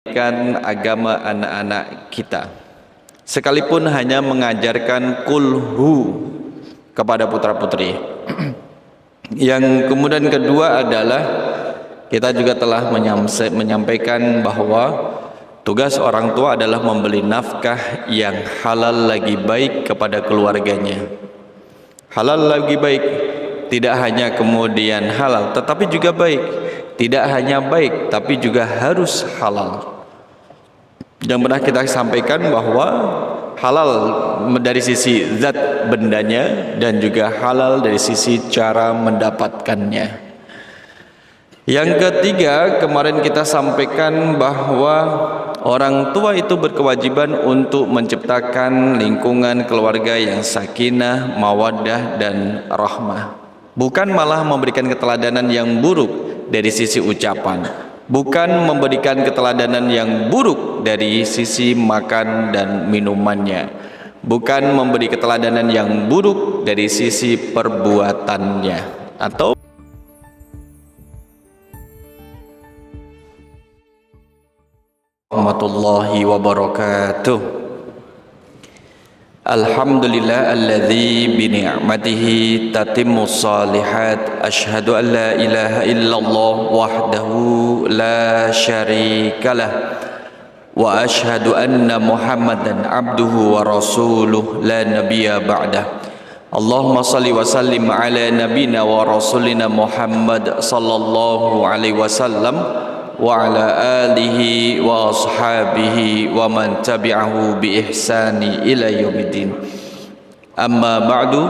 agama anak-anak kita, sekalipun hanya mengajarkan kulhu kepada putra-putri. Yang kemudian kedua adalah kita juga telah menyampaikan bahwa tugas orang tua adalah membeli nafkah yang halal lagi baik kepada keluarganya. Halal lagi baik, tidak hanya kemudian halal tetapi juga baik. Tidak hanya baik tapi juga harus halal. Yang pernah kita sampaikan bahwa halal dari sisi zat bendanya dan juga halal dari sisi cara mendapatkannya. Yang ketiga, kemarin kita sampaikan bahwa orang tua itu berkewajiban untuk menciptakan lingkungan keluarga yang sakinah, mawaddah dan rahmah. Bukan malah memberikan keteladanan yang buruk dari sisi ucapan, bukan memberikan keteladanan yang buruk dari sisi makan dan minumannya, bukan memberi keteladanan yang buruk dari sisi perbuatannya, atau warahmatullahi wabarakatuh. Alhamdulillah alladzi bi ni'matihi tatimmus shalihat. Asyhadu an la ilaha illallah wahdahu la syarikalah wa asyhadu anna Muhammadan abduhu wa rasuluh la nabiyya ba'dah. Allahumma salli wa sallim ala nabina wa rasulina Muhammad sallallahu alaihi wasallam wa ala alihi wa ashabihi wa man tabi'ahu bi ihsani ila yaumiddin. Amma ba'du.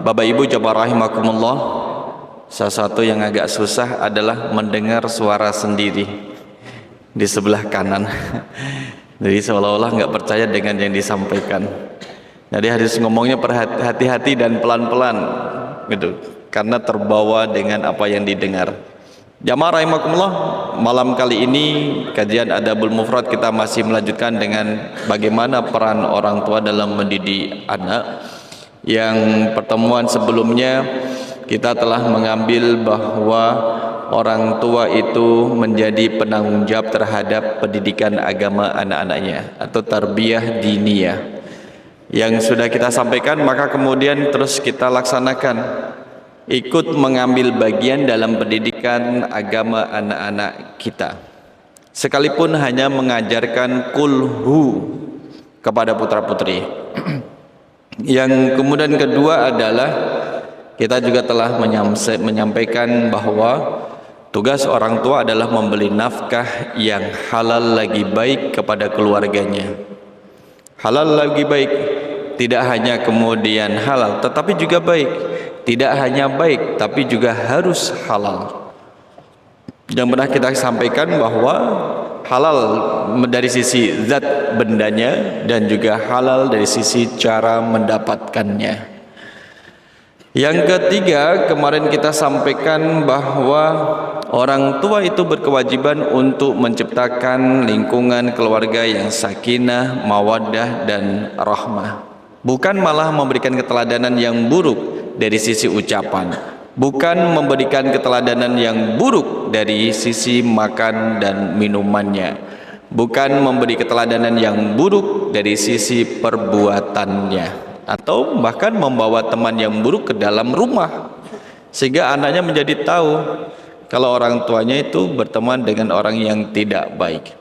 Bapak Ibu jamaah rahimakumullah, salah satu yang agak susah adalah mendengar suara sendiri di sebelah kanan. Jadi seolah-olah nggak percaya dengan yang disampaikan. Jadi harus ngomongnya hati-hati dan pelan-pelan gitu, karena terbawa dengan apa yang didengar. Jamaah rahimakumullah, malam kali ini kajian Adabul Mufrad kita masih melanjutkan dengan bagaimana peran orang tua dalam mendidik anak. Yang pertemuan sebelumnya kita telah mengambil bahwa orang tua itu menjadi penanggung jawab terhadap pendidikan agama anak-anaknya atau tarbiyah diniyah. Yang sudah kita sampaikan, maka kemudian terus kita laksanakan, ikut mengambil bagian dalam pendidikan agama anak-anak kita, sekalipun hanya mengajarkan kulhu kepada putra-putri. Yang kemudian kedua adalah kita juga telah menyampaikan bahwa tugas orang tua adalah membeli nafkah yang halal lagi baik kepada keluarganya. Halal lagi baik, tidak hanya kemudian halal tetapi juga baik. Tidak hanya baik tapi juga harus halal. Yang pernah kita sampaikan bahwa halal dari sisi zat bendanya dan juga halal dari sisi cara mendapatkannya. Yang ketiga, kemarin kita sampaikan bahwa orang tua itu berkewajiban untuk menciptakan lingkungan keluarga yang sakinah, mawaddah dan rahmah. Bukan malah memberikan keteladanan yang buruk dari sisi ucapan, bukan memberikan keteladanan yang buruk dari sisi makan dan minumannya, bukan memberi keteladanan yang buruk dari sisi perbuatannya, atau bahkan membawa teman yang buruk ke dalam rumah sehingga anaknya menjadi tahu kalau orang tuanya itu berteman dengan orang yang tidak baik.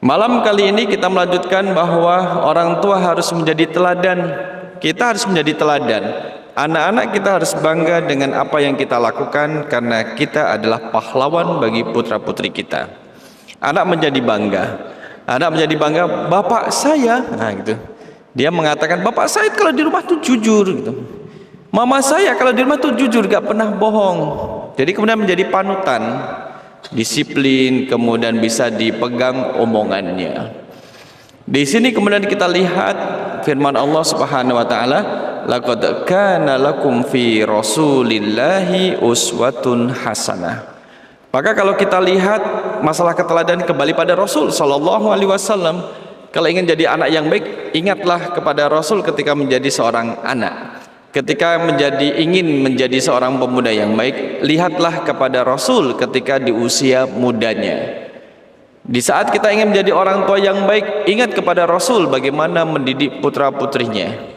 Malam kali ini kita melanjutkan bahwa orang tua harus menjadi teladan. Kita harus menjadi teladan. Anak-anak kita harus bangga dengan apa yang kita lakukan karena kita adalah pahlawan bagi putra-putri kita. Anak menjadi bangga. Anak menjadi bangga, bapak saya, nah gitu. Dia mengatakan, bapak saya kalau di rumah tuh jujur gitu. Mama saya kalau di rumah tuh jujur, gak pernah bohong. Jadi kemudian menjadi panutan, disiplin, kemudian bisa dipegang omongannya. Di sini kemudian kita lihat firman Allah Subhanahu wa taala, laqad kana lakum fi rasulillahi uswatun hasanah. Maka kalau kita lihat masalah keteladan kembali pada Rasul sallallahu alaihi wasallam. Kalau ingin jadi anak yang baik, ingatlah kepada Rasul ketika menjadi seorang anak. Ketika ingin menjadi seorang pemuda yang baik, lihatlah kepada Rasul ketika di usia mudanya. Di saat kita ingin menjadi orang tua yang baik, ingat kepada Rasul bagaimana mendidik putra-putrinya.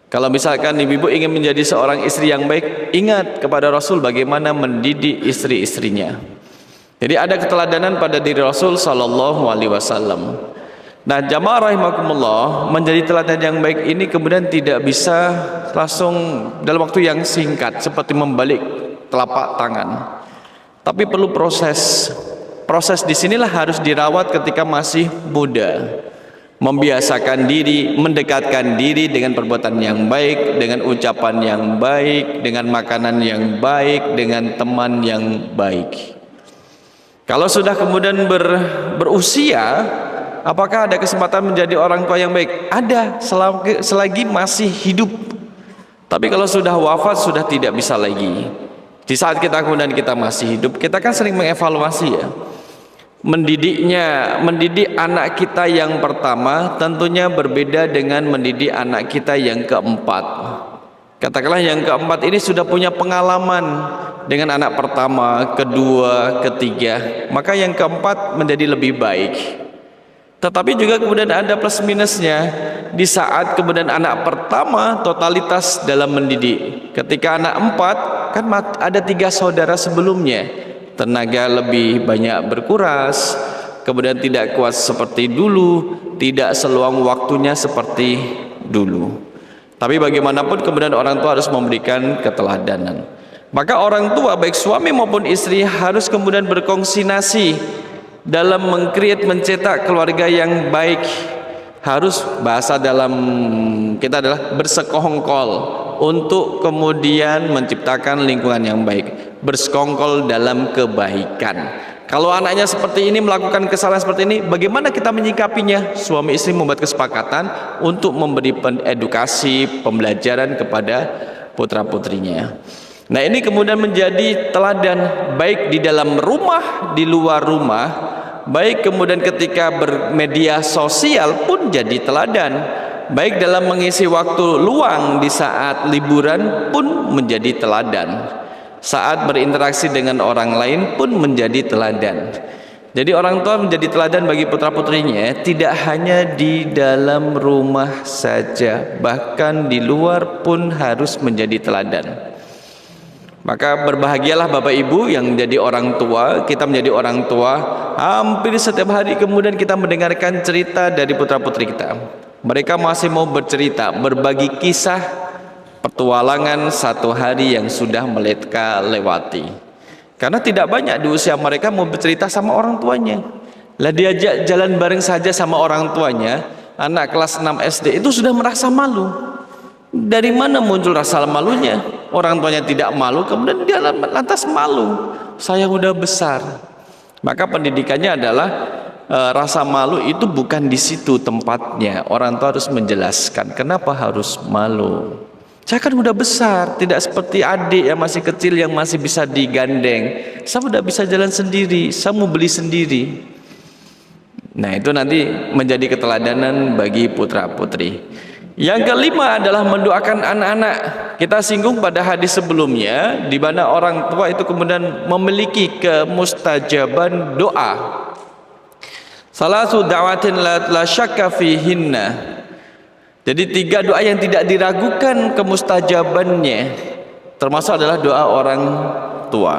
Kalau misalkan ibu-ibu ingin menjadi seorang istri yang baik, ingat kepada Rasul bagaimana mendidik istri-istrinya. Jadi ada keteladanan pada diri Rasul sallallahu alaihi wasallam. Nah, jamaah rahimakumullah, menjadi teladan yang baik ini kemudian tidak bisa langsung dalam waktu yang singkat seperti membalik telapak tangan. Tapi perlu proses. Proses disinilah harus dirawat ketika masih muda. Membiasakan diri, mendekatkan diri dengan perbuatan yang baik, dengan ucapan yang baik, dengan makanan yang baik, dengan teman yang baik. Kalau sudah kemudian berusia, apakah ada kesempatan menjadi orang tua yang baik? Ada, selagi masih hidup. Tapi kalau sudah wafat, sudah tidak bisa lagi. Di saat kita kemudian kita masih hidup, kita kan sering mengevaluasi ya. Mendidik anak kita yang pertama tentunya berbeda dengan mendidik anak kita yang keempat. Katakanlah yang keempat ini sudah punya pengalaman dengan anak pertama, kedua, ketiga, maka yang keempat menjadi lebih baik. Tetapi juga kemudian ada plus minusnya. Di saat kemudian anak pertama totalitas dalam mendidik, ketika anak empat kan ada 3 saudara sebelumnya, tenaga lebih banyak berkuras, kemudian tidak kuat seperti dulu, tidak seluang waktunya seperti dulu. Tapi bagaimanapun kemudian orang tua harus memberikan keteladanan. Maka orang tua baik suami maupun istri harus kemudian berkongsi nasi dalam mencetak keluarga yang baik. Harus bahasa dalam kita adalah bersekongkol untuk kemudian menciptakan lingkungan yang baik, bersekongkol dalam kebaikan. Kalau anaknya seperti ini melakukan kesalahan seperti ini, bagaimana kita menyikapinya? Suami istri membuat kesepakatan untuk memberi edukasi, pembelajaran kepada putra-putrinya. Nah, ini kemudian menjadi teladan baik di dalam rumah, di luar rumah, baik kemudian ketika bermedia sosial pun jadi teladan, baik dalam mengisi waktu luang di saat liburan pun menjadi teladan, saat berinteraksi dengan orang lain pun menjadi teladan. Jadi orang tua menjadi teladan bagi putra-putrinya tidak hanya di dalam rumah saja, bahkan di luar pun harus menjadi teladan. Maka berbahagialah Bapak Ibu yang menjadi orang tua. Kita menjadi orang tua, hampir setiap hari kemudian kita mendengarkan cerita dari putra-putri kita. Mereka masih mau bercerita, berbagi kisah petualangan satu hari yang sudah mereka lewati. Karena tidak banyak di usia mereka mau bercerita sama orang tuanya. Lah diajak jalan bareng saja sama orang tuanya, anak kelas 6 SD itu sudah merasa malu. Dari mana muncul rasa malunya? Orang tuanya tidak malu, kemudian dia lantas malu. Saya udah besar. Maka pendidikannya adalah rasa malu itu bukan di situ tempatnya. Orang tua harus menjelaskan kenapa harus malu. Saya kan udah besar, tidak seperti adik yang masih kecil yang masih bisa digandeng. Saya udah bisa jalan sendiri, saya mau beli sendiri. Nah, itu nanti menjadi keteladanan bagi putra-putri. Yang kelima adalah mendoakan anak-anak. Kita singgung pada hadis sebelumnya, di mana orang tua itu kemudian memiliki kemustajaban doa. Salatu da'watin la syakka fihinna. Jadi 3 doa yang tidak diragukan kemustajabannya, termasuk adalah doa orang tua.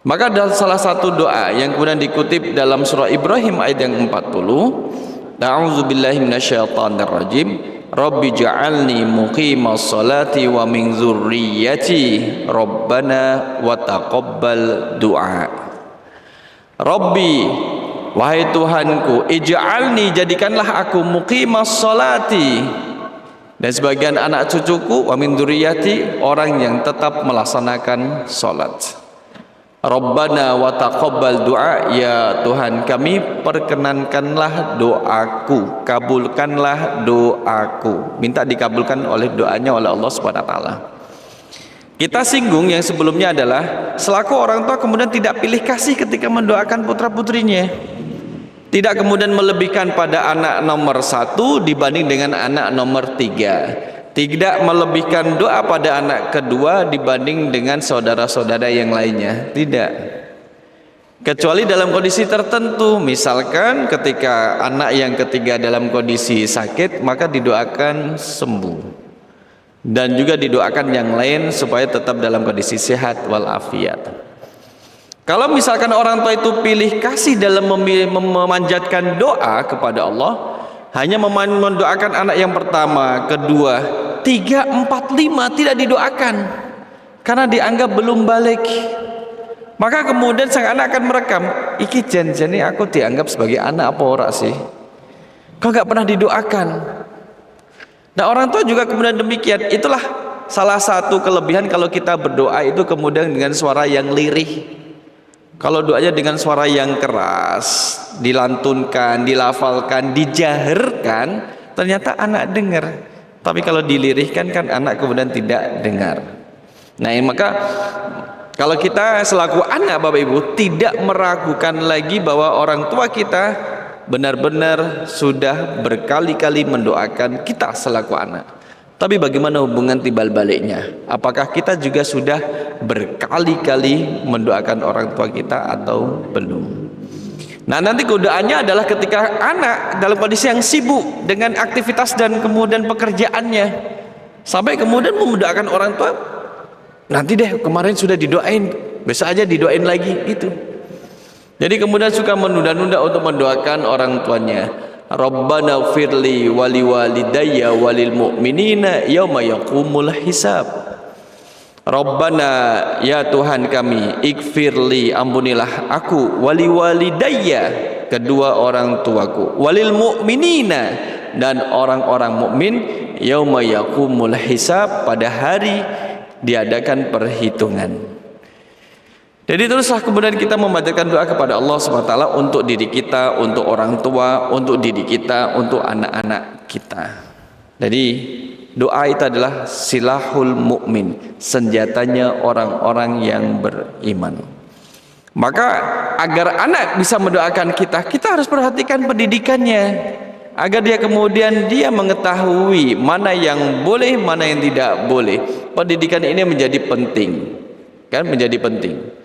Maka ada salah satu doa yang kemudian dikutip dalam surah Ibrahim ayat yang 40. A'udzubillahi minasyaitonirrajim. Rabbi ja'alni muqimas salati wa min dzurriyyati Rabbana wa taqabbal du'a. Rabbi, wahai Tuhanku, ij'alni, jadikanlah aku muqimas salati, dan sebagian anak cucuku, wa min dzurriyyati, orang yang tetap melaksanakan salat. Rabbana wa taqabbal du'a, ya Tuhan kami, perkenankanlah doaku, kabulkanlah doaku. Minta dikabulkan oleh doanya oleh Allah Subhanahu wa taala. Kita singgung yang sebelumnya adalah selaku orang tua kemudian tidak pilih kasih ketika mendoakan putra-putrinya. Tidak kemudian melebihkan pada anak nomor 1 dibanding dengan anak nomor 3. Tidak melebihkan doa pada anak kedua dibanding dengan saudara-saudara yang lainnya. Tidak. Kecuali dalam kondisi tertentu, misalkan ketika anak yang ketiga dalam kondisi sakit, maka didoakan sembuh. Dan juga didoakan yang lain supaya tetap dalam kondisi sehat walafiat. Kalau misalkan orang tua itu pilih kasih dalam memanjatkan doa kepada Allah, hanya mendoakan anak yang pertama, kedua, 3, 4, 5 tidak didoakan karena dianggap belum balik. Maka kemudian sang anak akan merekam, iki jan-jane aku dianggap sebagai anak apa ora sih? Kok gak pernah didoakan? Nah, orang tua juga kemudian demikian. Itulah salah satu kelebihan kalau kita berdoa itu kemudian dengan suara yang lirih. Kalau doanya dengan suara yang keras, dilantunkan, dilafalkan, dijaharkan, ternyata anak dengar. Tapi kalau dilirihkan kan anak kemudian tidak dengar. Nah, maka kalau kita selaku anak Bapak Ibu tidak meragukan lagi bahwa orang tua kita benar-benar sudah berkali-kali mendoakan kita selaku anak. Tapi bagaimana hubungan timbal baliknya? Apakah kita juga sudah berkali-kali mendoakan orang tua kita atau belum? Nah, nanti godaannya adalah ketika anak dalam kondisi yang sibuk dengan aktivitas dan kemudian pekerjaannya, sampai kemudian mendoakan orang tua, nanti deh, kemarin sudah didoain, besok aja didoain lagi gitu. Jadi kemudian suka menunda-nunda untuk mendoakan orang tuanya. Rabbana firli wali walidayya walil mu'minina yauma yaqumul hisab. Rabbana, ya Tuhan kami, ikfirli, ampunilah aku, wali walidayya, kedua orang tuaku, walil mu'minina, dan orang-orang mukmin, yauma yaqumul hisab, pada hari diadakan perhitungan. Jadi teruslah kemudian kita membacakan doa kepada Allah SWT untuk diri kita, untuk orang tua, untuk diri kita, untuk anak-anak kita. Jadi doa itu adalah silahul mukmin, senjatanya orang-orang yang beriman. Maka agar anak bisa mendoakan kita, kita harus perhatikan pendidikannya, agar dia kemudian dia mengetahui mana yang boleh, mana yang tidak boleh. Pendidikan ini menjadi penting, kan, menjadi penting.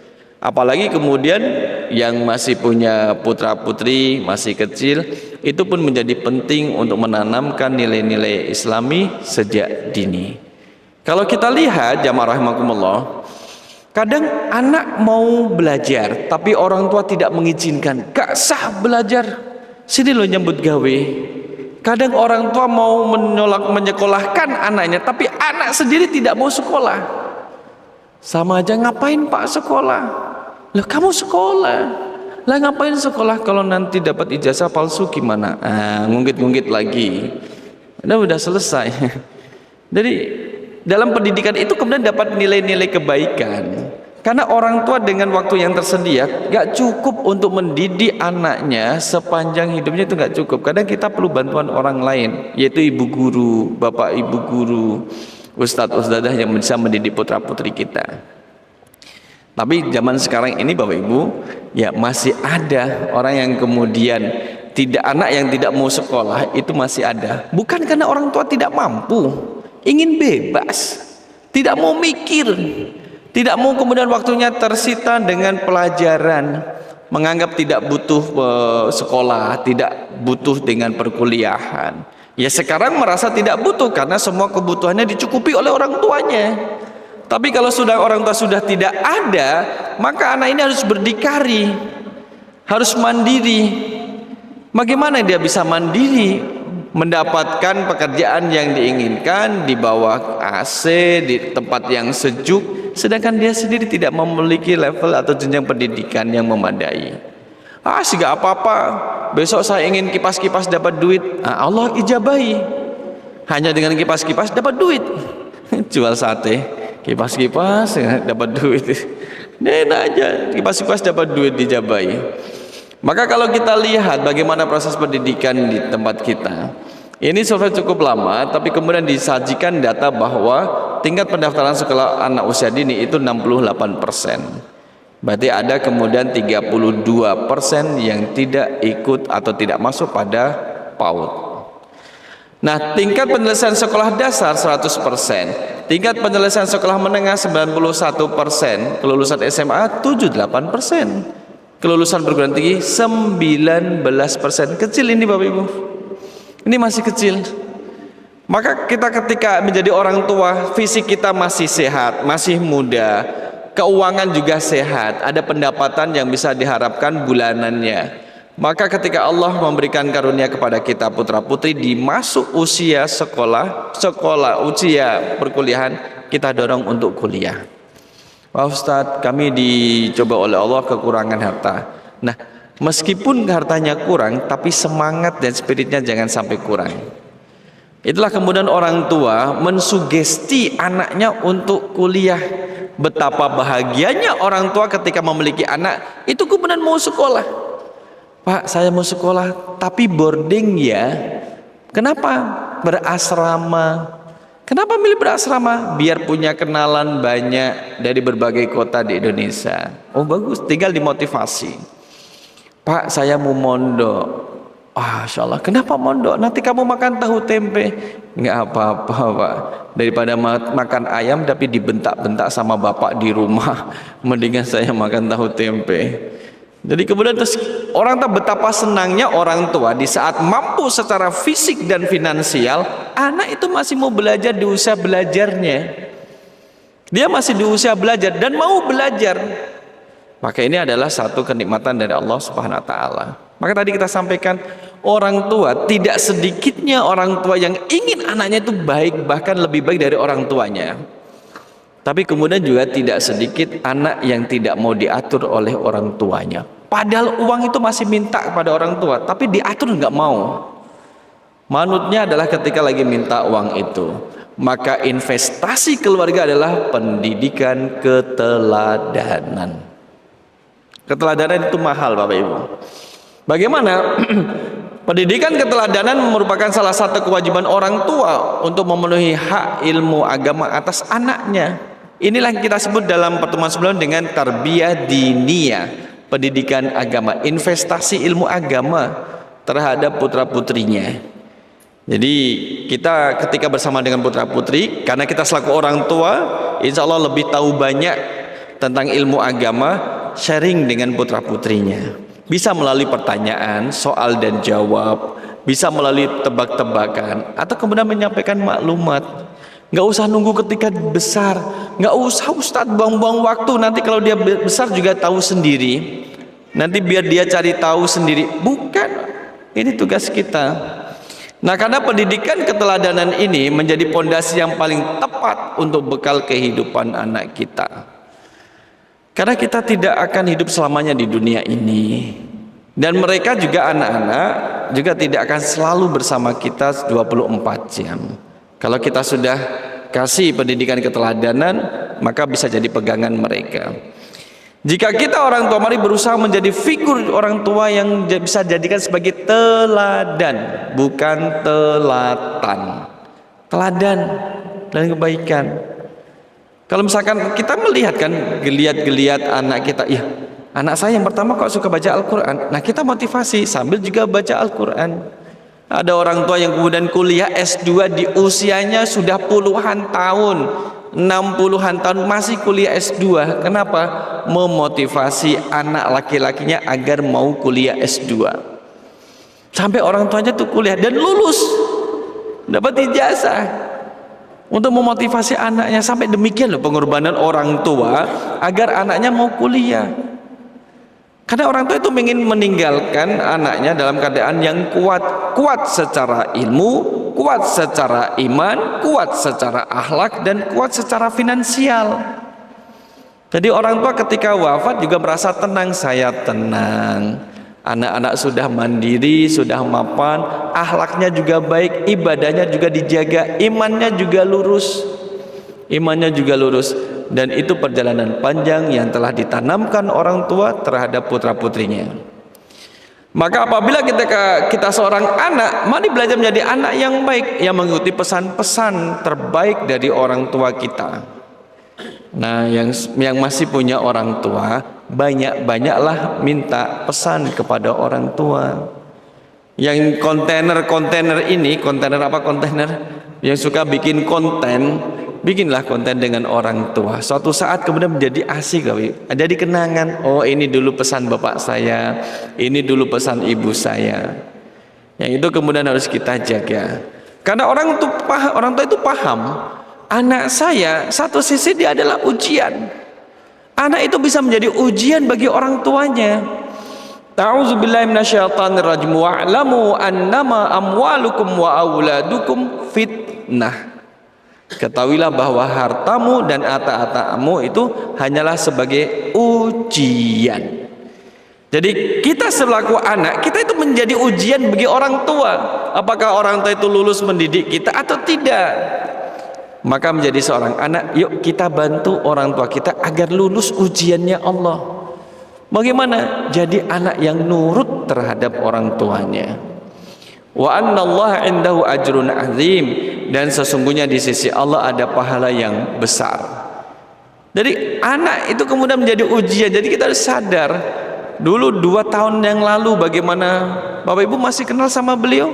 Apalagi kemudian yang masih punya putra-putri masih kecil, itu pun menjadi penting untuk menanamkan nilai-nilai Islami sejak dini. Kalau kita lihat jamaah rahimakumullah, kadang anak mau belajar tapi orang tua tidak mengizinkan, gak sah belajar, sini lo nyambut gawe. Kadang orang tua mau menyekolahkan anaknya tapi anak sendiri tidak mau sekolah. Sama aja, ngapain Pak sekolah? Loh, kamu sekolah lah, ngapain sekolah kalau nanti dapat ijazah palsu gimana? Ngungkit-ngungkit lagi, udah selesai. Jadi dalam pendidikan itu kemudian dapat nilai-nilai kebaikan, karena orang tua dengan waktu yang tersedia gak cukup untuk mendidik anaknya sepanjang hidupnya, itu gak cukup. Kadang kita perlu bantuan orang lain, yaitu ibu guru, bapak ibu guru, ustadz ustadzah yang bisa mendidik putra putri kita. Tapi zaman sekarang ini Bapak Ibu, ya masih ada orang yang kemudian anak yang tidak mau sekolah itu masih ada. Bukan karena orang tua tidak mampu, ingin bebas, tidak mau mikir, tidak mau kemudian waktunya tersita dengan pelajaran, menganggap tidak butuh sekolah, tidak butuh dengan perkuliahan. Ya sekarang merasa tidak butuh karena semua kebutuhannya dicukupi oleh orang tuanya. Tapi kalau sudah orang tua sudah tidak ada, maka anak ini harus berdikari, harus mandiri. Bagaimana dia bisa mandiri, mendapatkan pekerjaan yang diinginkan di bawah AC, di tempat yang sejuk, sedangkan dia sendiri tidak memiliki level atau jenjang pendidikan yang memadai? Sih gak apa-apa, besok saya ingin kipas-kipas dapat duit. Allah ijabahi, hanya dengan kipas-kipas dapat duit. Jual sate, kipas-kipas dapat duit, enak aja, kipas-kipas dapat duit, dijabai. Maka kalau kita lihat bagaimana proses pendidikan di tempat kita, ini survei cukup lama, tapi kemudian disajikan data bahwa tingkat pendaftaran sekolah anak usia dini itu 68%. Berarti ada kemudian 32% yang tidak ikut atau tidak masuk pada PAUD. Nah, tingkat penyelesaian sekolah dasar 100%, tingkat penyelesaian sekolah menengah 91%, kelulusan SMA 78%. kelulusan perguruan tinggi 19%. Kecil ini Bapak Ibu. Ini masih kecil. Maka kita ketika menjadi orang tua, fisik kita masih sehat, masih muda, keuangan juga sehat, ada pendapatan yang bisa diharapkan bulanannya. Maka ketika Allah memberikan karunia kepada kita putra putri di masuk usia sekolah usia perkuliahan, kita dorong untuk kuliah. Wah Ustadz, kami dicoba oleh Allah kekurangan harta. Nah, meskipun hartanya kurang, tapi semangat dan spiritnya jangan sampai kurang. Itulah kemudian orang tua mensugesti anaknya untuk kuliah. Betapa bahagianya orang tua ketika memiliki anak itu kemudian mau sekolah. Pak, saya mau sekolah tapi boarding ya. Kenapa? Berasrama. Kenapa milih berasrama? Biar punya kenalan banyak dari berbagai kota di Indonesia. Oh bagus, tinggal dimotivasi. Pak, saya mau mondok. Masya Allah, kenapa mondok? Nanti kamu makan tahu tempe. Nggak apa-apa Pak. Daripada makan ayam tapi dibentak-bentak sama bapak di rumah, mendingan saya makan tahu tempe. Jadi kemudian terus orang tahu betapa senangnya orang tua di saat mampu secara fisik dan finansial, anak itu masih mau belajar di usia belajarnya. Dia masih di usia belajar dan mau belajar. Maka ini adalah satu kenikmatan dari Allah Subhanahu wa taala. Maka tadi kita sampaikan, orang tua, tidak sedikitnya orang tua yang ingin anaknya itu baik, bahkan lebih baik dari orang tuanya. Tapi kemudian juga tidak sedikit anak yang tidak mau diatur oleh orang tuanya. Padahal uang itu masih minta kepada orang tua, tapi diatur nggak mau. Manutnya adalah ketika lagi minta uang itu. Maka investasi keluarga adalah pendidikan keteladanan. Keteladanan itu mahal Bapak Ibu. Bagaimana? Pendidikan keteladanan merupakan salah satu kewajiban orang tua untuk memenuhi hak ilmu agama atas anaknya. Inilah yang kita sebut dalam pertemuan sebelumnya dengan tarbiyah diniyah, pendidikan agama, investasi ilmu agama terhadap putra putrinya. Jadi kita ketika bersama dengan putra putri, karena kita selaku orang tua, insya Allah lebih tahu banyak tentang ilmu agama, sharing dengan putra putrinya. Bisa melalui pertanyaan, soal dan jawab, bisa melalui tebak-tebakan, atau kemudian menyampaikan maklumat. Nggak usah nunggu ketika besar, nggak usah Ustadz buang-buang waktu, nanti kalau dia besar juga tahu sendiri, nanti biar dia cari tahu sendiri. Bukan, ini tugas kita. Nah, karena pendidikan keteladanan ini menjadi pondasi yang paling tepat untuk bekal kehidupan anak kita. Karena kita tidak akan hidup selamanya di dunia ini, dan mereka juga anak-anak juga tidak akan selalu bersama kita 24 jam. Kalau kita sudah kasih pendidikan keteladanan, maka bisa jadi pegangan mereka. Jika kita orang tua, mari berusaha menjadi figur orang tua yang bisa dijadikan sebagai teladan, bukan telatan. Teladan dan kebaikan. Kalau misalkan kita melihat kan geliat-geliat anak kita, ya anak saya yang pertama kok suka baca Al-Quran. Nah kita motivasi sambil juga baca Al-Quran. Ada orang tua yang kemudian kuliah S2 di usianya sudah puluhan tahun, 60-an tahun masih kuliah S2. Kenapa? Memotivasi anak laki-lakinya agar mau kuliah S2. Sampai orang tuanya tuh kuliah dan lulus, dapat ijazah. Untuk memotivasi anaknya, sampai demikian loh pengorbanan orang tua agar anaknya mau kuliah. Karena orang tua itu ingin meninggalkan anaknya dalam keadaan yang kuat secara ilmu, kuat secara iman, kuat secara akhlak, dan kuat secara finansial. Jadi orang tua ketika wafat juga merasa tenang, saya tenang. Anak-anak sudah mandiri, sudah mapan, akhlaknya juga baik, ibadahnya juga dijaga, imannya juga lurus. Dan itu perjalanan panjang yang telah ditanamkan orang tua terhadap putra-putrinya. Maka apabila kita seorang anak, mari belajar menjadi anak yang baik, yang mengikuti pesan-pesan terbaik dari orang tua kita. Nah, yang masih punya orang tua, banyak-banyaklah minta pesan kepada orang tua. Yang kontainer ini, kontainer yang suka bikin konten, bikinlah konten dengan orang tua. Suatu saat kemudian menjadi asik, jadi kenangan. Oh, ini dulu pesan bapak saya, ini dulu pesan ibu saya. Yang itu kemudian harus kita jaga. Karena orang tua itu paham, anak saya satu sisi dia adalah ujian. Anak itu bisa menjadi ujian bagi orang tuanya. Ta'udzubillahi minasyaitonir rajim. Wa'lamu annama amwalukum wa auladukum fitnah. Ketahuilah bahwa hartamu dan harta-hartamu itu hanyalah sebagai ujian. Jadi kita selaku anak, kita itu menjadi ujian bagi orang tua. Apakah orang tua itu lulus mendidik kita atau tidak? Maka menjadi seorang anak, yuk kita bantu orang tua kita agar lulus ujiannya Allah. Bagaimana? Jadi anak yang nurut terhadap orang tuanya. Wa annallaha indahu ajrun azim, dan sesungguhnya di sisi Allah ada pahala yang besar. Jadi anak itu kemudian menjadi ujian. Jadi kita harus sadar. Dulu 2 tahun yang lalu bagaimana Bapak Ibu masih kenal sama beliau?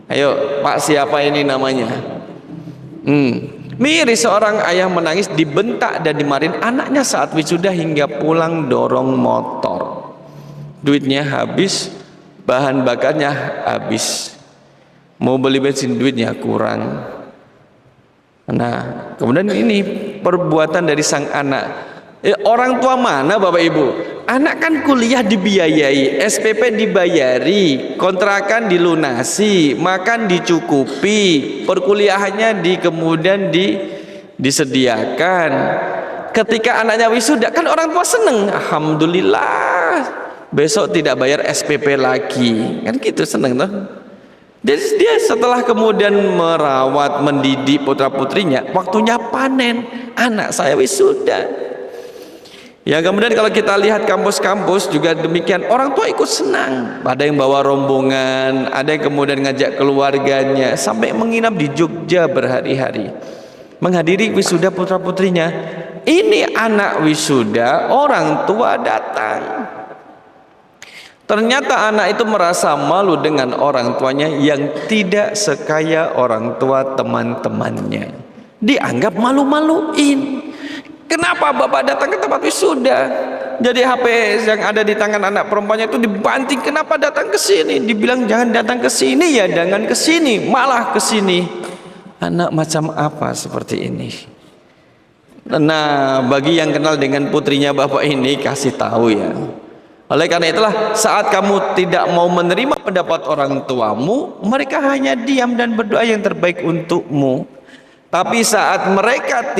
Ayo, Pak siapa ini namanya? Miris seorang ayah menangis, dibentak dan dimarahin anaknya saat wisuda hingga pulang dorong motor. Duitnya habis, bahan bakarnya habis, mau beli bensin duitnya kurang. Nah, kemudian ini perbuatan dari sang anak. Orang tua mana Bapak Ibu? Anak kan kuliah dibiayai, SPP dibayari, kontrakan dilunasi, makan dicukupi, perkuliahannya kemudian disediakan. Ketika anaknya wisuda, kan orang tua seneng, alhamdulillah, besok tidak bayar SPP lagi, kan gitu, seneng tuh. Dia setelah kemudian merawat, mendidik putra putrinya, waktunya panen, anak saya wisuda. Ya, kemudian kalau kita lihat kampus-kampus juga demikian, orang tua ikut senang. Ada yang bawa rombongan, ada yang kemudian ngajak keluarganya sampai menginap di Jogja berhari-hari menghadiri wisuda putra putrinya. Ini anak wisuda, orang tua datang. Ternyata anak itu merasa malu dengan orang tuanya yang tidak sekaya orang tua teman-temannya. Dianggap malu-maluin. Kenapa bapak datang ke tempat wisuda? Jadi HP yang ada di tangan anak perempuannya itu dibanting. Kenapa datang ke sini? Dibilang jangan datang ke sini, ya jangan ke sini, malah ke sini. Anak macam apa seperti ini? Nah, bagi yang kenal dengan putrinya bapak ini, kasih tahu ya. Oleh karena itulah, saat kamu tidak mau menerima pendapat orang tuamu, mereka hanya diam dan berdoa yang terbaik untukmu. Tapi saat mereka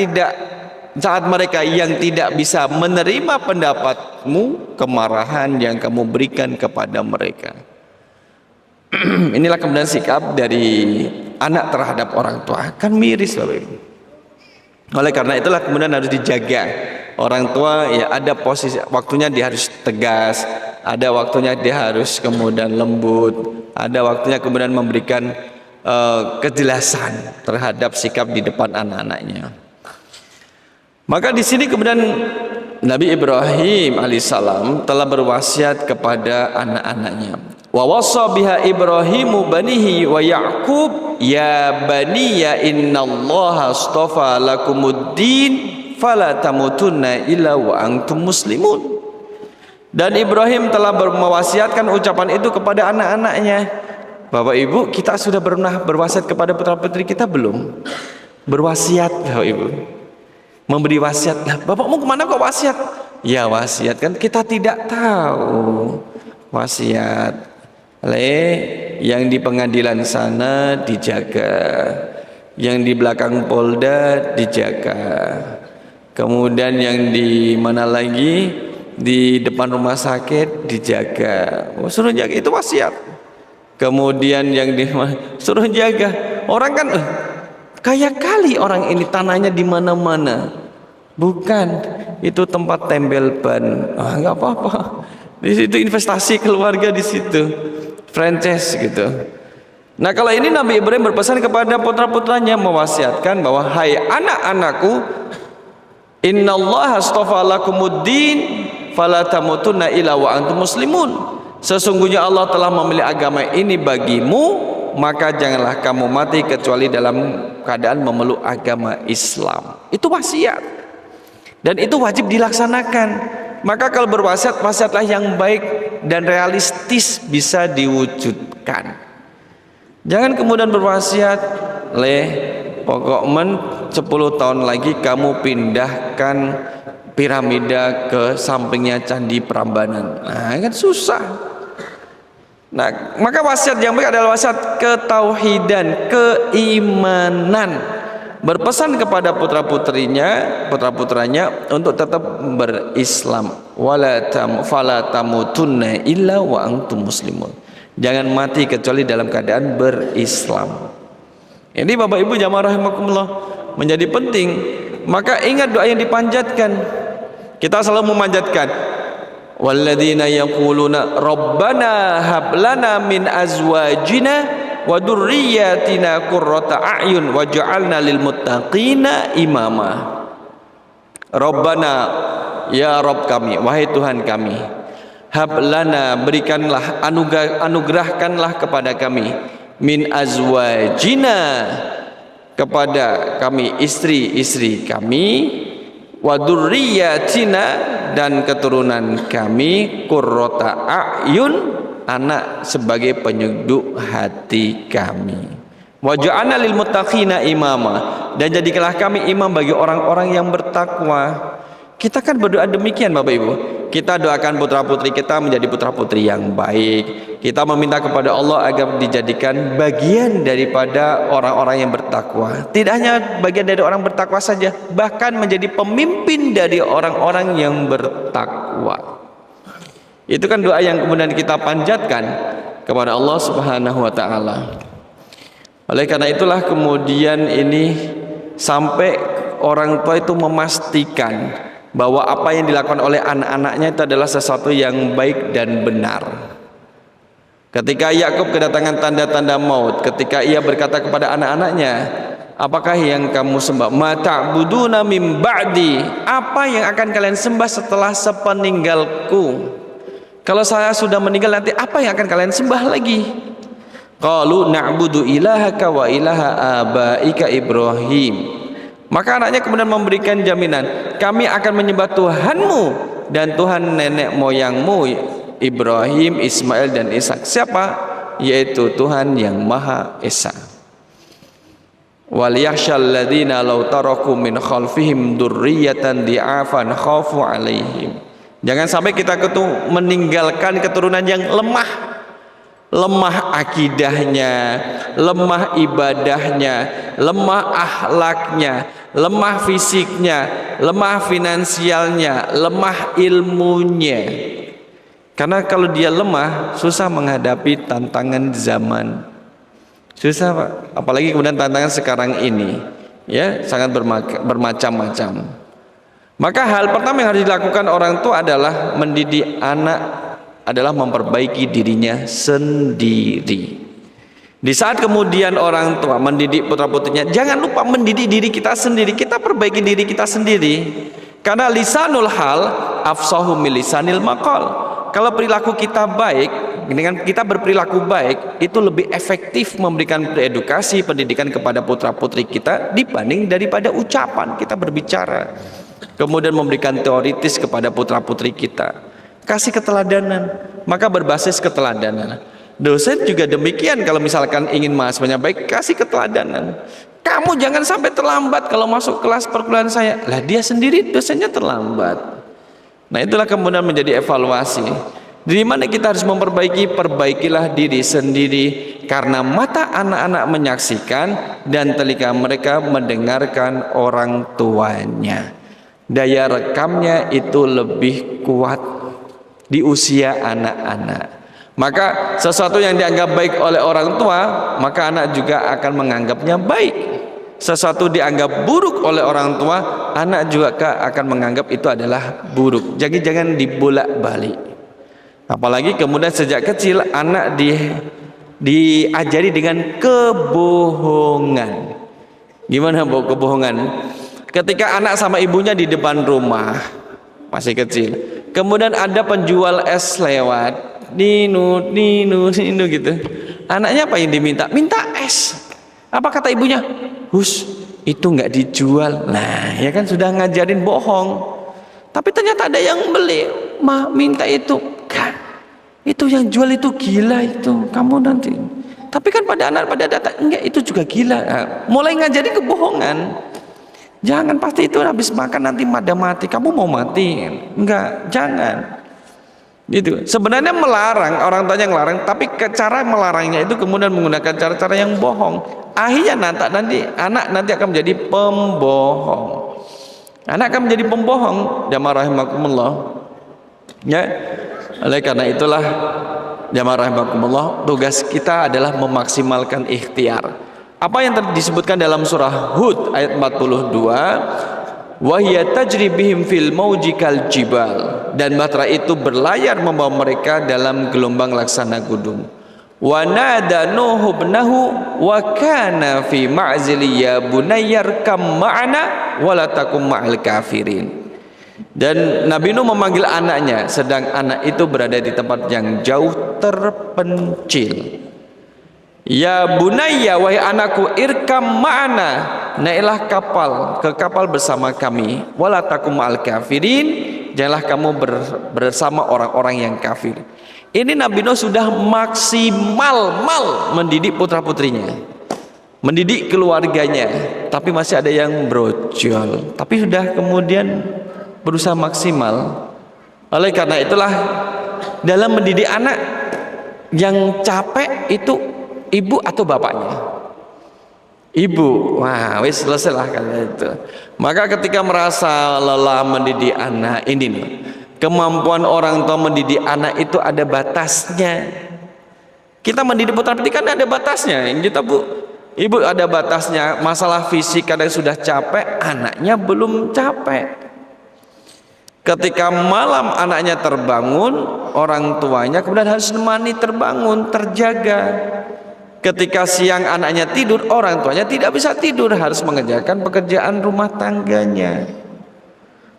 yang tidak bisa menerima pendapatmu, kemarahan yang kamu berikan kepada mereka. Inilah kemudian sikap dari anak terhadap orang tua. Kan miris Bapak Ibu. Oleh karena itulah kemudian harus dijaga. Orang tua ya ada posisi, waktunya dia harus tegas, ada waktunya dia harus kemudian lembut, ada waktunya kemudian memberikan kejelasan terhadap sikap di depan anak-anaknya. Maka di sini kemudian Nabi Ibrahim alaihissalam telah berwasiat kepada anak-anaknya. Wa wassa biha Ibrahimu banihi wa Ya'qub ya baniya innallaha astafa lakumuddin fala tamutunna illa wa antum muslimun. Dan Ibrahim telah mewasiatkan ucapan itu kepada anak-anaknya. Bapak Ibu, kita sudah pernah berwasiat kepada putra-putri kita belum? Berwasiat Bapak Ibu. Memberi wasiat. Nah, Bapak mau kemana kok wasiat? Ya wasiat kan kita tidak tahu. Wasiat. Yang di pengadilan sana dijaga, yang di belakang Polda dijaga, kemudian yang di mana lagi di depan rumah sakit dijaga. Suruh jaga, itu wasiat. Kemudian yang suruh jaga. Orang kan kaya kali orang ini, tanahnya di mana-mana. Bukan, itu tempat tembel ban. Nggak apa-apa. Di situ investasi keluarga di situ, franchise gitu. Nah, kalau ini Nabi Ibrahim berpesan kepada putra-putranya, mewasiatkan bahwa hai anak-anakku, innallaha astafa lakumuddin fala tamutunna illa wa antum muslimun. Sesungguhnya Allah telah memilih agama ini bagimu, maka janganlah kamu mati kecuali dalam keadaan memeluk agama Islam. Itu wasiat, dan itu wajib dilaksanakan. Maka kalau berwasiat, wasiatlah yang baik dan realistis bisa diwujudkan. Jangan kemudian berwasiat, pokoknya 10 tahun lagi kamu pindahkan piramida ke sampingnya Candi Prambanan. Nah, kan susah. Nah, maka wasiat yang baik adalah wasiat ketauhidan, keimanan, berpesan kepada putra-putranya untuk tetap berislam. Fala tamutunna illa wa antum muslimun. Jangan mati kecuali dalam keadaan berislam. Ini Bapak Ibu jamaah rahimakumullah menjadi penting. Maka ingat doa yang dipanjatkan. Kita selalu memanjatkan, walladzina yaquluna rabbana hab lana min azwajina wa dzurriyyatina qurrata a'yun waj'alna lil muttaqina imama. Rabbana, ya Rabb kami, wahai Tuhan kami, hab lana, berikanlah, anugerahkanlah kepada kami, min azwajina, kepada kami istri-istri kami, wa dzurriyyatina, dan keturunan kami, qurrata a'yun, anak sebagai penyejuk hati kami, waj'alna lil muttaqina imama, dan jadikanlah kami imam bagi orang-orang yang bertakwa. Kita kan berdoa demikian Bapak Ibu. Kita doakan putra-putri kita menjadi putra-putri yang baik. Kita meminta kepada Allah agar dijadikan bagian daripada orang-orang yang bertakwa. Tidak hanya bagian dari orang bertakwa saja, bahkan menjadi pemimpin dari orang-orang yang bertakwa. Itu kan doa yang kemudian kita panjatkan kepada Allah Subhanahu wa taala. Oleh karena itulah kemudian ini sampai orang tua itu memastikan bahwa apa yang dilakukan oleh anak-anaknya itu adalah sesuatu yang baik dan benar. Ketika Yakub kedatangan tanda-tanda maut, ketika ia berkata kepada anak-anaknya, apakah yang kamu sembah? Ma ta'buduna mim ba'di, apa yang akan kalian sembah setelah sepeninggalku? Kalau saya sudah meninggal nanti apa yang akan kalian sembah lagi? Qalu na'budu ilahaka wa ilaha abaika Ibrahim. Maka anaknya kemudian memberikan jaminan, kami akan menyembah Tuhanmu dan Tuhan nenek moyangmu Ibrahim, Ismail, dan Ishak. Siapa? Yaitu Tuhan yang Maha Esa. Waliyakhshal ladzina law taraku min khalfihim dzurriyyatan di'afan khafu 'alaihim. Jangan sampai kita meninggalkan keturunan yang lemah akidahnya, lemah ibadahnya, lemah akhlaknya, lemah fisiknya, lemah finansialnya, lemah ilmunya. Karena kalau dia lemah, susah menghadapi tantangan zaman. Susah Pak, apalagi kemudian tantangan sekarang ini, ya, sangat bermacam-macam. Maka hal pertama yang harus dilakukan orang tua adalah mendidik anak, adalah memperbaiki dirinya sendiri. Di saat kemudian orang tua mendidik putra-putrinya, jangan lupa mendidik diri kita sendiri. Kita perbaiki diri kita sendiri. Karena lisanul hal afsahu min lisanil maqal. Kalau perilaku kita baik, dengan kita berperilaku baik, itu lebih efektif memberikan edukasi, pendidikan kepada putra-putri kita dibanding daripada ucapan kita berbicara. Kemudian memberikan teoritis kepada putra-putri kita. Kasih keteladanan, maka berbasis keteladanan. Dosen juga demikian, kalau misalkan ingin mahasiswanya baik, kasih keteladanan. Kamu jangan sampai terlambat kalau masuk kelas perkuliahan saya. Lah dia sendiri dosennya terlambat. Nah itulah kemudian menjadi evaluasi. Di mana kita harus perbaikilah diri sendiri. Karena mata anak-anak menyaksikan dan telinga mereka mendengarkan orang tuanya. Daya rekamnya itu lebih kuat di usia anak-anak. Maka sesuatu yang dianggap baik oleh orang tua, maka anak juga akan menganggapnya baik. Sesuatu dianggap buruk oleh orang tua, anak juga akan menganggap itu adalah buruk. Jadi jangan dibolak-balik. Apalagi kemudian sejak kecil anak diajari dengan kebohongan. Gimana Bu kebohongan? Ketika anak sama ibunya di depan rumah, masih kecil, kemudian ada penjual es lewat, ninu gitu. Anaknya apa yang diminta? Minta es. Apa kata ibunya? Hus, itu nggak dijual. Nah, ya kan sudah ngajarin bohong. Tapi ternyata ada yang beli. Ma, minta itu. Kan, itu yang jual itu gila itu. Kamu nanti. Tapi kan pada anak pada datang, enggak, itu juga gila. Nah, mulai ngajarin kebohongan. Jangan, pasti itu habis makan nanti pada mati. Kamu mau mati? Enggak, jangan. Gitu. Sebenarnya melarang, orang tuanya ngelarang, tapi cara melarangnya itu kemudian menggunakan cara-cara yang bohong. Akhirnya anak nanti akan menjadi pembohong. Anak akan menjadi pembohong. Jamaah rahimakumullah. Ya. Oleh karena itulah jamaah rahimakumullah, tugas kita adalah memaksimalkan ikhtiar. Apa yang disebutkan dalam surah Hud ayat 42, wa hiya tajri bihim fil mauji kal jibal, dan bahtera itu berlayar membawa mereka dalam gelombang laksana gunung. Wa nada nuhu ibnahu wa kana fi ma'zili ya bunayyar kam ma'ana wa la takum ma'al kafirin. Dan Nabi Nuh memanggil anaknya sedang anak itu berada di tempat yang jauh terpencil. Ya bunayya, wahai anakku, irkam ma'ana, naiklah ke kapal bersama kami, wala takum ma'al kafirin, janganlah kamu bersama orang-orang yang kafir. Ini Nabi Nuh sudah maksimal mendidik putra-putrinya, mendidik keluarganya, tapi masih ada yang brojol, tapi sudah kemudian berusaha maksimal. Oleh karena itulah dalam mendidik anak yang capek itu ibu atau bapaknya? Ibu. Wah, wis selesai lah kali itu. Maka ketika merasa lelah mendidik anak, ini nih, kemampuan orang tua mendidik anak itu ada batasnya. Kita mendidik putra putri kan ada batasnya. Kita ibu ada batasnya. Masalah fisik kadang sudah capek, anaknya belum capek. Ketika malam anaknya terbangun, orang tuanya kemudian harus menemani terbangun, terjaga. Ketika siang anaknya tidur, orang tuanya tidak bisa tidur, harus mengerjakan pekerjaan rumah tangganya.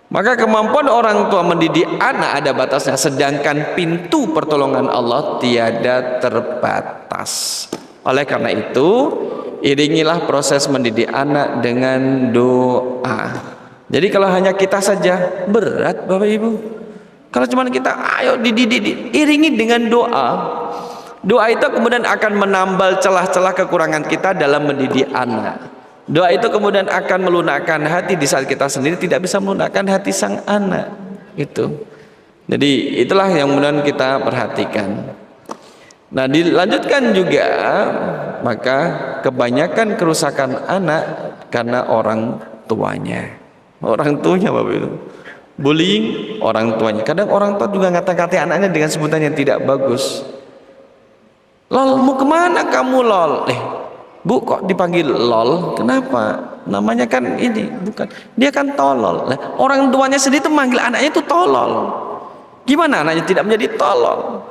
Maka kemampuan orang tua mendidik anak ada batasnya, sedangkan pintu pertolongan Allah tiada terbatas. Oleh karena itu, iringilah proses mendidik anak dengan doa. Jadi kalau hanya kita saja berat Bapak Ibu. Kalau cuma kita ayo dididik, iringi dengan doa. Doa itu kemudian akan menambal celah-celah kekurangan kita dalam mendidik anak. Doa itu kemudian akan melunakkan hati di saat kita sendiri tidak bisa melunakkan hati sang anak. Itu. Jadi itulah yang kemudian kita perhatikan. Nah, dilanjutkan juga, maka kebanyakan kerusakan anak karena orang tuanya. Orang tuanya Bapak Ibu. Bullying orang tuanya. Kadang orang tua juga ngata-ngatai anaknya dengan sebutan yang tidak bagus. Lol, mau kemana kamu lol? Bu kok dipanggil lol? Kenapa? Namanya kan ini, bukan. Dia kan tolol. Orang tuanya sendiri tuh manggil anaknya itu tolol. Gimana anaknya tidak menjadi tolol?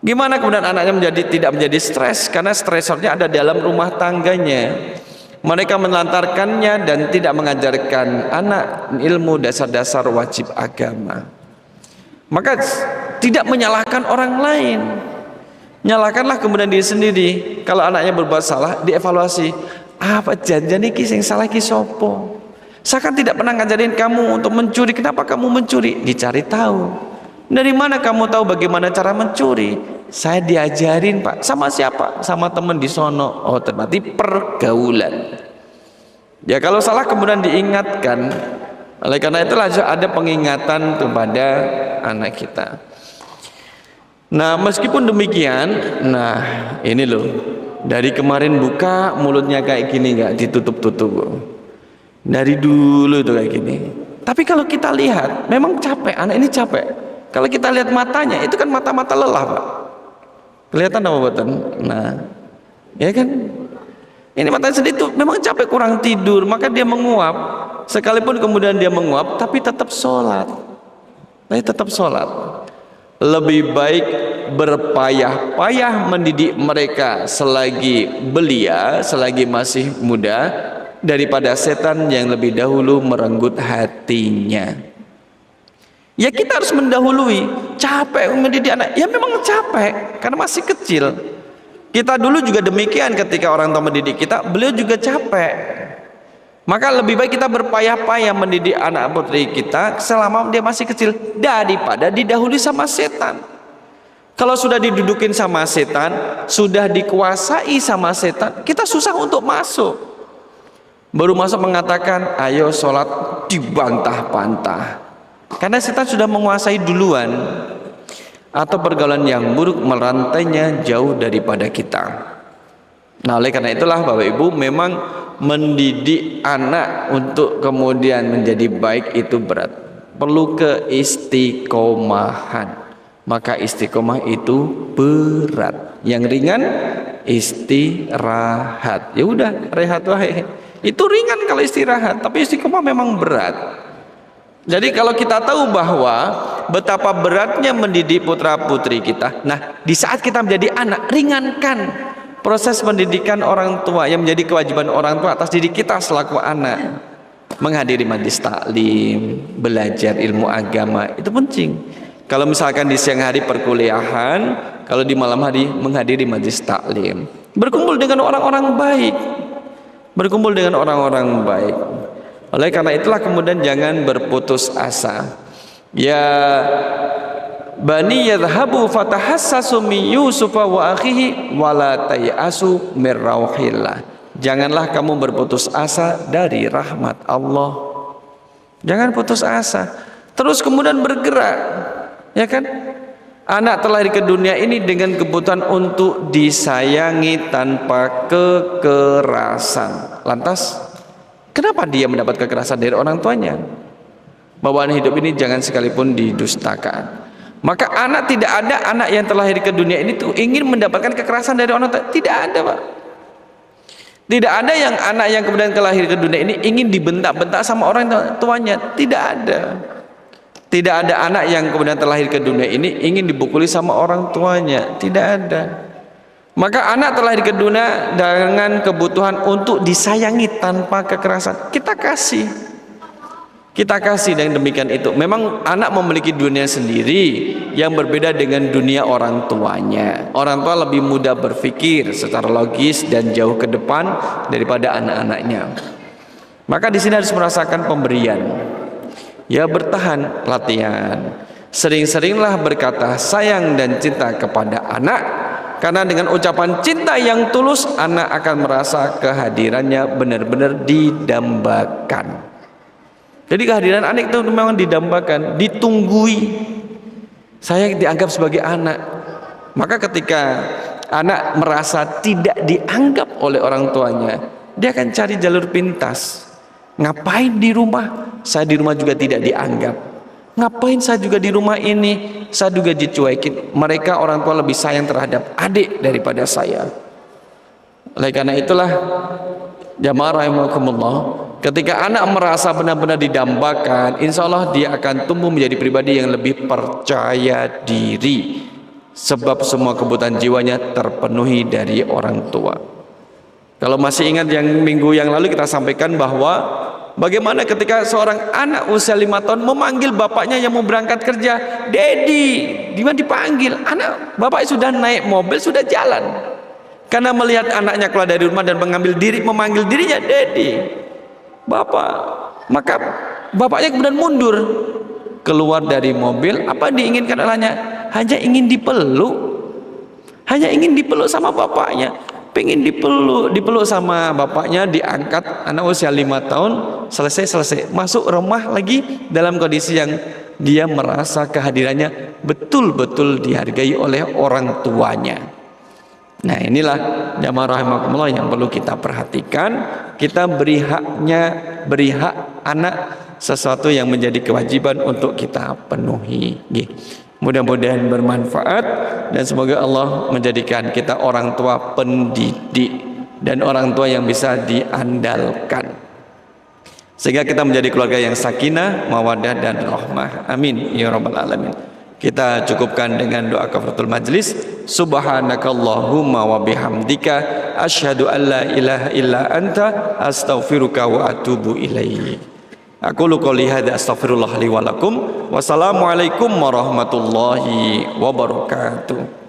Gimana kemudian anaknya tidak menjadi stres? Karena stresornya ada dalam rumah tangganya. Mereka menelantarkannya dan tidak mengajarkan anak ilmu dasar-dasar wajib agama. Maka tidak menyalahkan orang lain. Nyalakanlah kemudian diri sendiri. Kalau anaknya berbuat salah, dievaluasi. Apa janjian iki sing salah iki sopo? Saya kan tidak pernah ngajarin kamu untuk mencuri. Kenapa kamu mencuri? Dicari tahu. Dari mana kamu tahu bagaimana cara mencuri? Saya diajarin Pak. Sama siapa? Sama teman di sono. Oh, ternyata pergaulan. Ya kalau salah kemudian diingatkan. Oleh karena itulah ada pengingatan kepada anak kita. Nah, meskipun demikian, nah ini loh, dari kemarin buka mulutnya kayak gini, nggak ditutup-tutup. Dari dulu tuh kayak gini. Tapi kalau kita lihat, memang capek, anak ini capek. Kalau kita lihat matanya, itu kan mata-mata lelah Pak. Kelihatan apa buatan? Nah, ya kan? Ini matanya sendiri tuh memang capek, kurang tidur, maka dia menguap. Sekalipun kemudian dia menguap, tapi tetap sholat. Lebih baik berpayah-payah mendidik mereka selagi belia, selagi masih muda, daripada setan yang lebih dahulu merenggut hatinya. Ya kita harus mendahului. Capek mendidik anak, ya memang capek karena masih kecil. Kita dulu juga demikian, ketika orang tua mendidik kita, beliau juga capek. Maka lebih baik kita berpayah-payah mendidik anak putri kita selama dia masih kecil daripada didahului sama setan. Kalau sudah didudukin sama setan, sudah dikuasai sama setan, kita susah untuk masuk. Baru masuk mengatakan ayo sholat, dibantah-bantah, karena setan sudah menguasai duluan. Atau pergaulan yang buruk merantainya jauh daripada kita. Nah, oleh karena itulah Bapak Ibu, memang mendidik anak untuk kemudian menjadi baik itu berat, perlu keistiqomahan. Maka istiqomah itu berat. Yang ringan istirahat. Ya udah, rehat wae. Itu ringan kalau istirahat, tapi istiqomah memang berat. Jadi kalau kita tahu bahwa betapa beratnya mendidik putra putri kita, nah di saat kita menjadi anak, ringankan proses pendidikan orang tua yang menjadi kewajiban orang tua atas diri kita selaku anak. Menghadiri majelis taklim, belajar ilmu agama, itu penting. Kalau misalkan di siang hari perkuliahan, kalau di malam hari menghadiri majelis taklim, berkumpul dengan orang-orang baik, berkumpul dengan orang-orang baik. Oleh karena itulah kemudian jangan berputus asa. Ya bani yadhhabu fatahassasu min Yusufa wa akhihi wala tayasu mir rauhillah. Janganlah kamu berputus asa dari rahmat Allah. Jangan putus asa. Terus kemudian bergerak. Ya kan? Anak terlahir ke dunia ini dengan kebutuhan untuk disayangi tanpa kekerasan. Lantas kenapa dia mendapat kekerasan dari orang tuanya? Bawaan hidup ini jangan sekalipun didustakan. Maka tidak ada anak yang terlahir ke dunia ini tuh ingin mendapatkan kekerasan dari orang tua. Tidak ada, Pak. Tidak ada yang anak yang kemudian terlahir ke dunia ini ingin dibentak-bentak sama orang tuanya. Tidak ada. Tidak ada anak yang kemudian terlahir ke dunia ini ingin dipukuli sama orang tuanya. Tidak ada. Maka anak terlahir ke dunia dengan kebutuhan untuk disayangi tanpa kekerasan. Kita kasih dengan demikian itu. Memang anak memiliki dunia sendiri yang berbeda dengan dunia orang tuanya. Orang tua lebih mudah berpikir secara logis dan jauh ke depan daripada anak-anaknya. Maka di sini harus merasakan pemberian. Ya, bertahan, latihan. Sering-seringlah berkata sayang dan cinta kepada anak. Karena dengan ucapan cinta yang tulus, anak akan merasa kehadirannya benar-benar didambakan. Jadi kehadiran anak itu memang didambakan, ditunggui. Saya dianggap sebagai anak. Maka ketika anak merasa tidak dianggap oleh orang tuanya, dia akan cari jalur pintas. Ngapain di rumah? Saya di rumah juga tidak dianggap. Ngapain saya juga di rumah ini? Saya juga dicuekin. Mereka orang tua lebih sayang terhadap adik daripada saya. Oleh karena itulah jamaah rahimakumullah, ketika anak merasa benar-benar didambakan, insya Allah dia akan tumbuh menjadi pribadi yang lebih percaya diri. Sebab semua kebutuhan jiwanya terpenuhi dari orang tua. Kalau masih ingat yang minggu yang lalu kita sampaikan bahwa bagaimana ketika seorang anak usia 5 tahun memanggil bapaknya yang mau berangkat kerja, "Daddy." Dia dipanggil, anak bapaknya sudah naik mobil, sudah jalan. Karena melihat anaknya keluar dari rumah dan memanggil dirinya, "Daddy." Bapak. Maka bapaknya kemudian mundur, keluar dari mobil. Apa diinginkan olehnya? Hanya ingin dipeluk. Hanya ingin dipeluk sama bapaknya. Pengen dipeluk sama bapaknya, diangkat. Anak usia 5 tahun, selesai masuk rumah lagi dalam kondisi yang dia merasa kehadirannya betul-betul dihargai oleh orang tuanya. Nah, inilah jamaah rahimakumullah yang perlu kita perhatikan. Kita beri hak anak sesuatu yang menjadi kewajiban untuk kita penuhi. Mudah-mudahan bermanfaat dan semoga Allah menjadikan kita orang tua pendidik dan orang tua yang bisa diandalkan, sehingga kita menjadi keluarga yang sakinah, mawaddah dan rahmah. Amin ya rabbal alamin. Kita cukupkan dengan doa kafaratul majlis. Subhanakallahumma wa bihamdika asyhadu an la ilaha illa anta astaghfiruka wa atubu ilaik. Aku qouli hadza astaghfirullah li wa lakum. Wassalamualaikum warahmatullahi wabarakatuh.